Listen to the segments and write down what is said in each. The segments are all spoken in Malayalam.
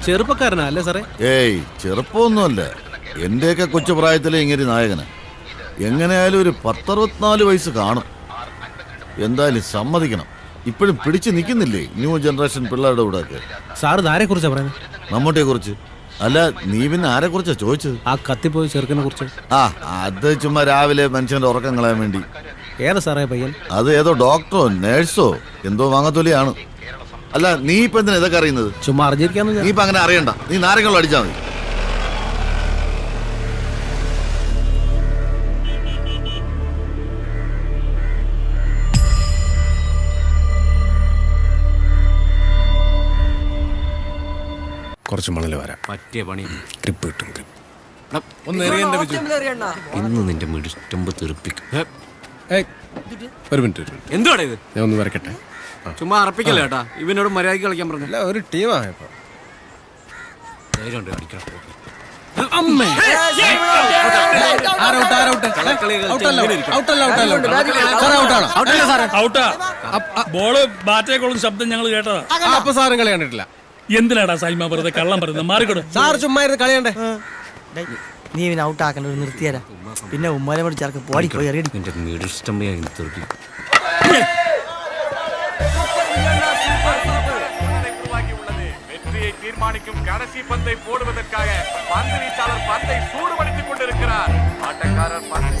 ചെറുപ്പക്കാരനാ അല്ലേ സാറേ? ഏയ് ചെറുപ്പമൊന്നുമല്ല, എന്റെയൊക്കെ കൊച്ചു പ്രായത്തിലെ ഇങ്ങനെ നായകന്. എങ്ങനെയായാലും ഒരു 10-64 വയസ്സ് കാണും. എന്തായാലും സമ്മതിക്കണം, ഇപ്പോഴും പിടിച്ചു നിൽക്കുന്നില്ലേ ന്യൂ ജനറേഷൻ പിള്ളേരുടെ കൂടെ ഒക്കെ. സാറ് ആരെ കുറിച്ചാ പറയുന്നത്? മമ്മൂട്ടിയെ കുറിച്ച്. അല്ല, നീ പിന്നെ ആരെ കുറിച്ചാ ചോദിച്ചത്? ആ കത്തിപ്പോയി ചെറുക്കനെ കുറിച്ച്. അത് ചുമ്മാ രാവിലെ മനുഷ്യന്റെ ഉറക്കം കളയാൻ വേണ്ടി. ഏതാ സാറേ പയ്യൻ? അത് ഏതോ ഡോക്ടറോ നേഴ്സോ എന്തോ വാങ്ങത്തൊലിയാണ്. അല്ല, നീ ഇപ്പൊ എന്തിനാ ഇതൊക്കെ അറിയുന്നത്? ചുമ്മാ അറിഞ്ഞിരിക്കാന്ന്. നീ ഇപ്പൊ അങ്ങനെ അറിയണ്ട, നീ നാരങ്ങളും അടിച്ചാ മതി. കുറച്ച് മണല് വരാം. പറ്റിയ പണി. ഗ്രിപ്പ് കിട്ടും. ഇന്ന് നിന്റെ മിടുമ്പ് തെറിപ്പിക്കും. ഒരു മിനിറ്റ്. എന്തുവാടാ ഇത്? ഞാൻ ഒന്ന് വരക്കട്ടെ. ചുമ്മാ അറപ്പിക്കല്ലേ കേട്ടാ. ഇവനോട് മര്യാദയ്ക്ക് കളിക്കാൻ പറഞ്ഞു. അല്ല, ഒരു ടീമായപ്പോ ബോള് ബാറ്റേക്കോളും ശബ്ദം ഞങ്ങൾ കേട്ടതാ. അപ്പൊ സാറും കളി കണ്ടിട്ടില്ല. എന്തിനാടാ സൈമ വെറുതെ കള്ളം പറയുന്നത്? മാറിക്കൊടു. സാർ ചുമ്മാ ഇരുന്ന് കളിയണ്ടേ? നീ ഇവനെ ഔട്ടാക്കണ്ട, ഒരു നിർത്തിയാരാ. പിന്നെ ഉമ്മാനെ കൂടി ചേർക്ക് പോയി എറിയടി. தீர்மானிக்கும் கடைசி பந்தை போடுவதற்காக பந்து வீச்சாளர் பந்தை சூடுபடுத்திக் கொண்டிருக்கிறார். ஆட்டக்காரர் பந்து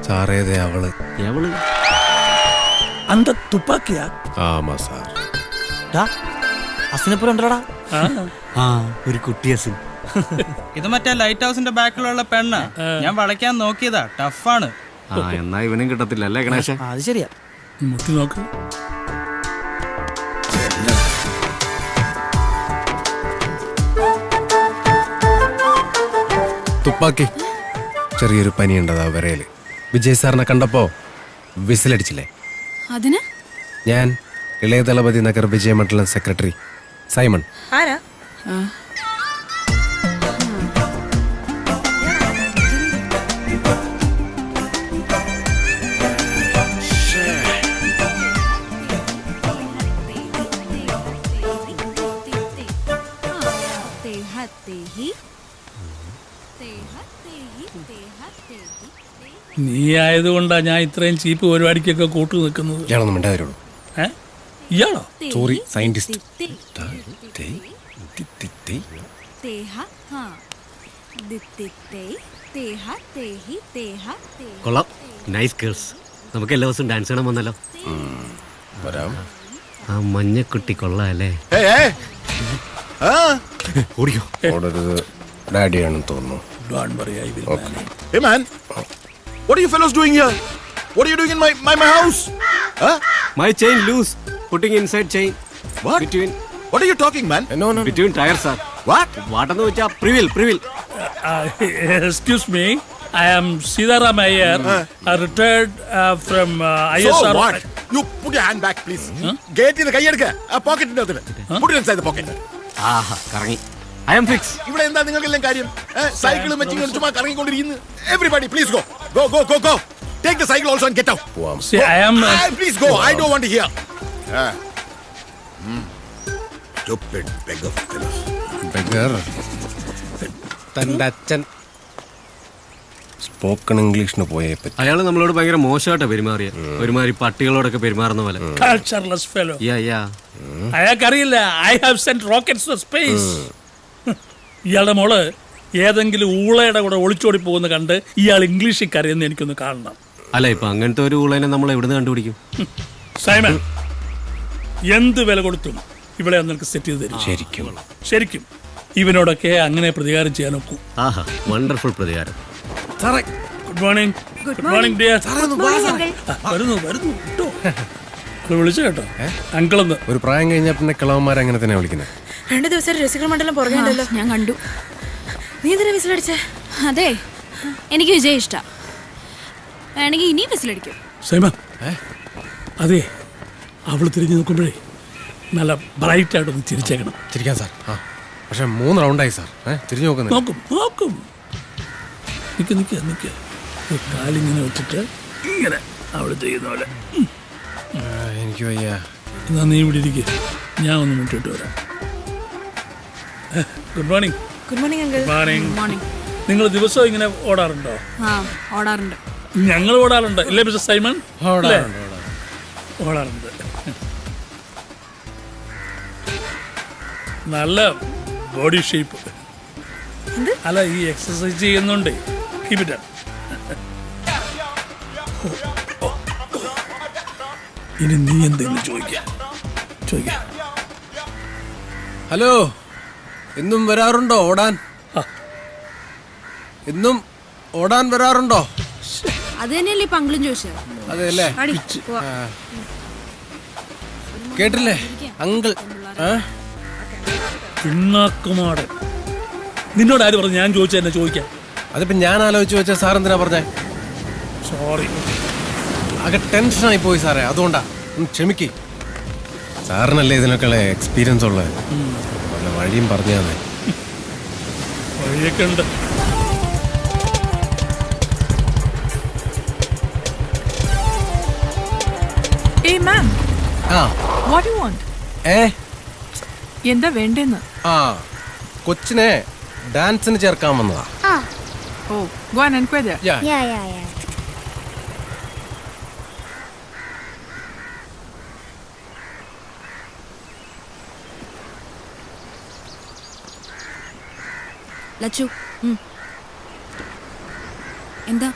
സാറേതേ അവള് அந்த துப்பாக்கியா? ആമാ സാർ. അസിനെപ്പുറം ഉണ്ടോടാ? ഒരു കുട്ടി അസിൻ. ഇത് മറ്റേ ലൈറ്റ് ഹൗസിന്റെ ബാക്കിലുള്ള പെണ്ണ. ഞാൻ വളയ്ക്കാൻ നോക്കിയതാ, ടഫാണ്. എന്നാ ഇവനും കിട്ടത്തില്ല അല്ലേ ഗണേശ? അത് ശരിയാ. മുട്ടി നോക്ക്. തുപ്പാക്കി. ചെറിയൊരു പനിയുണ്ടതാ വിരയില്. വിജയ് സാറിനെ കണ്ടപ്പോ വിസിലടിച്ചില്ലേ? അതിന് ഞാൻ ഇളയ ദളപതി നഗർ വിജയമണ്ഡലം സെക്രട്ടറി സൈമൺ. ആരാ? നീ ആയതുകൊണ്ടാ ഞാൻ ഇത്രയും ചീപ്പ് പരിപാടിക്കൊക്കെ കൂട്ടു നിൽക്കുന്നത്. ഞാനൊന്നും മിണ്ടാതിരുള്ളൂ. ഇയാളോ? Sorry, scientist. കൊള്ളാം, നൈസ് ഗേൾസ്. നമുക്ക് എല്ലാ ദിവസവും ഡാൻസ് ചെയ്യണം വന്നല്ലോ. വരാം. ആ മഞ്ഞക്കുട്ടി കൊള്ളാം അല്ലേ? ഓടരുത്, ഡാഡിയാണെന്ന് തോന്നുന്നു. Hey man, what are you fellows doing here? What are you doing in my house? My chain loose. Putting inside chain. What? What are you talking, man? No. Between tires, sir. What? വാട്ടെന്ന് വെച്ചാ പ്രിവിൽ. Excuse me, I am Sidaram Iyer, retired from ISR. So what? You put your hand back, please. Get in the കൈ എടുക്ക. ആ പോക്കറ്റിന്റെ അകത്ത്. Put it inside the pocket. ആഹാ, കറങ്ങി. I am fixed. ഇവിടെ എന്താ നിങ്ങൾക്കെല്ലാം കാര്യം? സൈക്കിളും വെച്ചിങ്ങനെ ചുമ്മാ കറങ്ങിക്കൊണ്ടിരിക്കുന്നു. Everybody, please go. Go. Take the cycle also and get out. See, I am. Please go. I don't want to hear. Stupid beggar fellows. Beggar. തന്റെ അച്ഛൻ സ്പോക്കൺ ഇംഗ്ലീഷിന് പോയേ പറ്റി. അയാൾ നമ്മളോട് ഭയങ്കര മോശമായിട്ടാ പെരുമാറിയ. ഒരുമാതിരി പട്ടികളോടൊക്കെ പെരുമാറുന്ന പോലെ. Cultureless fellow. Yeah. അയാൾക്കറിയില്ല, I have sent rockets to space. ഇയാളുടെ മോള് ഏതെങ്കിലും ഊളയുടെ കൂടെ ഒളിച്ചോടി പോകുന്ന കണ്ട് ഇയാൾ ഇംഗ്ലീഷിൽ കരയുന്ന എനിക്കൊന്ന് കാണണം. അല്ല, ഇപ്പൊ അങ്ങനത്തെ ഒരു ഊളനെ നമ്മൾ എവിടുന്ന് കണ്ടുപിടിക്കും? സൈമൺ, എന്ത് വില കൊടുത്തും ഇവിടെ നിനക്ക് സെറ്റ് ചെയ്ത് തരും. ശരിക്കും ഇവനോടൊക്കെ അങ്ങനെ പ്രതികാരം ചെയ്യാൻ നോക്കൂ. ആഹാ, വണ്ടർഫുൾ പ്രതികാരം. Good morning dear. വരുന്നു കേട്ടോ. വിളിച്ചു കേട്ടോ അങ്കിളെന്ന്. ഒരു പ്രായം കഴിഞ്ഞാൽ പിന്നെ കിളവന്മാരെ അങ്ങനെ തന്നെ വിളിക്കുന്നത്. 2 ദിവസം രസികർ മണ്ഡലം പുറകെ ഉണ്ടല്ലോ. ഞാൻ കണ്ടു. നീ എന്തിനാ വിസിലടിച്ചേ? അതെ, എനിക്ക് വിജയ് ഇഷ്ട. വേണമെങ്കിൽ ഇനിയും വിസിലടിക്കും. സൈമ, അതെ അവൾ തിരിഞ്ഞു നോക്കുമ്പോഴേ നല്ല ബ്രൈറ്റായിട്ടൊന്ന് ചിരിച്ചേക്കണം. ചിരിക്കാം സാർ. ആ പക്ഷെ 3 റൗണ്ടായി സാർ. തിരിഞ്ഞു നോക്കുന്നില്ല. നോക്കും നോക്കും. നിൽക്ക് നിൽക്കുക നിൽക്കുക. കാലിങ്ങനെ വെച്ചിട്ട് ഇങ്ങനെ അവൾ ചെയ്യുന്ന പോലെ. എനിക്ക് വയ്യ. എന്നാ നീ ഇവിടെ ഇരിക്കുക, ഞാൻ ഒന്ന് മുട്ടിട്ട് വരാം. Good morning. Good morning uncle. Morning. Morning. നിങ്ങൾ ദിവസവും ഇങ്ങനെ ഓടാറുണ്ടോ? ആ ഓടാറുണ്ട്. ഞങ്ങൾ ഓടാറുണ്ട് ഇല്ലേ മിസ്റ്റർ സൈമൺ? അല്ലേ? ഓടാറുണ്ട്. നല്ല ബോഡി ഷേപ്പ്. അല്ല ഈ എക്സസൈസ് ചെയ്യുന്നുണ്ട്. Keep it up. ഇനി നീ എന്തെങ്കിലും ചോദിക്ക. ഹലോ, എന്നും വരാറുണ്ടോ ഓടാൻ? എന്നും ഓടാൻ വരാറുണ്ടോ? അത് തന്നെയല്ലേ ഇപ്പൊ അങ്കിളും ചോദിച്ചത്. അതെല്ലേ? അടി, പോവാ. കേട്ടില്ലേ അങ്കിൾ? പിണ്ണാക്കുമാടൻ. നിന്നോട് ആര് പറഞ്ഞു ഞാൻ ചോദിച്ചത് എന്നെ ചോദിക്കാം? അതിപ്പോ ഞാൻ ആലോചിച്ച് വെച്ച സാർ എന്തിനാ പറഞ്ഞേ? സോറി. ആകെ ടെൻഷനായി പോയി സാറേ, അതുകൊണ്ടാ. ക്ഷമിക്കേ. സാറിനല്ലേ ഇതിനൊക്കെ എക്സ്പീരിയൻസ് ഉള്ളത്. വല്ല വഴിയും പറഞ്ഞാൽ മതി. വഴിയൊക്കെ ഉണ്ട്. Hey ma'am, ആ what do you want? എന്താ വേണ്ടെന്ന്? കൊച്ചിനെ ഡാൻസിന് ചേർക്കാൻ വന്നതാ. Oh, go and inquire there. Yeah. Lachu. എന്താ?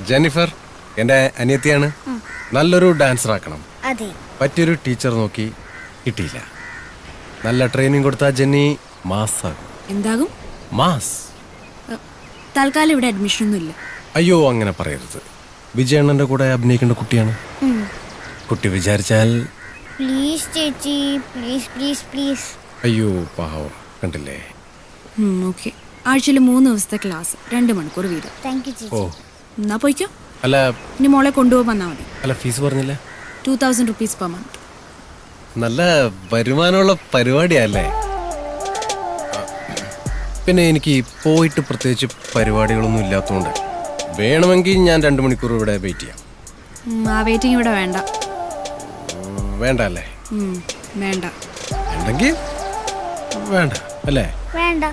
ജെന്നിഫർ എൻ്റെ അനിയത്തിയാണ്. നല്ലൊരു ഡാൻസർ ആക്കണം. അതെ. പറ്റിയൊരു ടീച്ചർ നോക്കി കിട്ടിയില്ല. നല്ല ട്രെയിനിങ് കൊടുത്താൽ ജെന്നി മാസാകും. എന്താകും? മാസ്. തൽക്കാലം ഇവിടെ അഡ്മിഷൻ ഒന്നും ഇല്ല. അയ്യോ അങ്ങനെ പറയരുത്. വിജയണ്ണന്റെ കൂടെ അഭിനയിക്കേണ്ട കുട്ടിയാണ്. കുട്ടി വിചാരിച്ചാൽ. പ്ലീസ് ചേച്ചി, പ്ലീസ് പ്ലീസ് പ്ലീസ്. അയ്യോ പാവം, കണ്ടില്ലേ? ഓക്കെ. ആഴ്ചയിൽ 3 ദിവസത്തെ ക്ലാസ്, 2 മണിക്കൂർ വീതം. ഓ എന്നാ പോയിക്കോ. അല്ല ഇനി മോളെ കൊണ്ടുപോകാൻ വന്നാൽ മതി. അല്ല ഫീസ് പറഞ്ഞില്ല? 2000 rupees per month. നല്ല വരുമാനമുള്ള പരിപാടിയല്ലേ? പിന്നെ എനിക്ക് പോയിട്ട് പ്രത്യേകിച്ച് പരിപാടികളൊന്നും ഇല്ലാത്തതുകൊണ്ട് വേണമെങ്കിൽ ഞാൻ 2 മണിക്കൂർ ഇവിടെ വെയിറ്റ് ചെയ്യാം. ആ വെയിറ്റിംഗ് ഇവിടെ വേണ്ട. വേണ്ട അല്ലേ? വേണ്ട. വേണ്ടെങ്കിൽ വേണ്ട അല്ലേ? വേണ്ട.